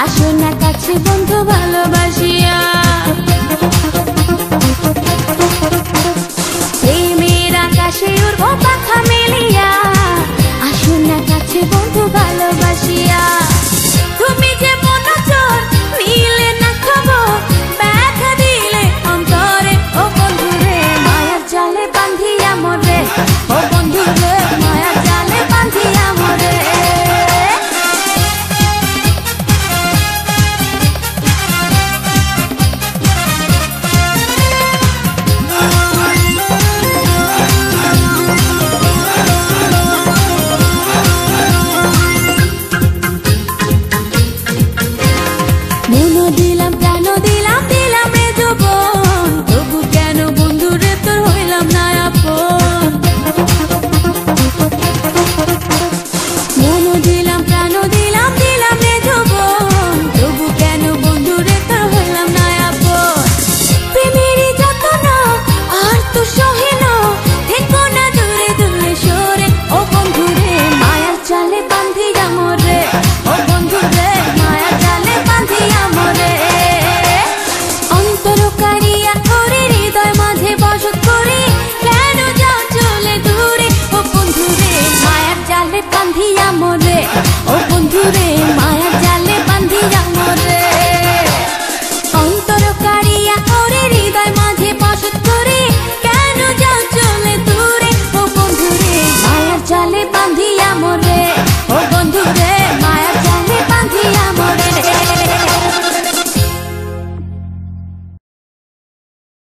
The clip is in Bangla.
আসো না কাছে বন্ধু ভালোবাসিয়া। প্রেমের আকাশে উড়বো পাখা মেলিয়া, আসো না কাছে বন্ধু ভালোবাসিয়া। তুমি যে মনোচর নিলে না খবর, ব্যথা দিলে অন্তরে ও বন্ধুরে, মায়ার জালে বান্ধিয়া মরে ও বন্ধুরে, মায়ার জালে বান্ধিয়া মরে। মনও দিলাম প্রাণ দিলাম দিলাম রে যৌবন, তবু কেন বন্ধুরে তোর হইলাম না আপন। মনও দিলাম প্রাণ দিলাম দিলাম রে যৌবন, তবু কেন বন্ধুরে তোর হইলাম না আপন। প্রেমেরই যতনা আর তো সহে না, থেকো না দূরে দূরে সরে ও বন্ধুরে, মায়ার জালে বান্ধিয়া মরে ও বন্ধুরে, মায়ার জালে বান্ধিয়া মরে। অন্তর কারিয়া করে হৃদয় মাঝে বসত করে, কেন যাও চলে দূরে ও বন্ধুরে, মায়ার জালে বান্ধিয়া মরে ও বন্ধুরে।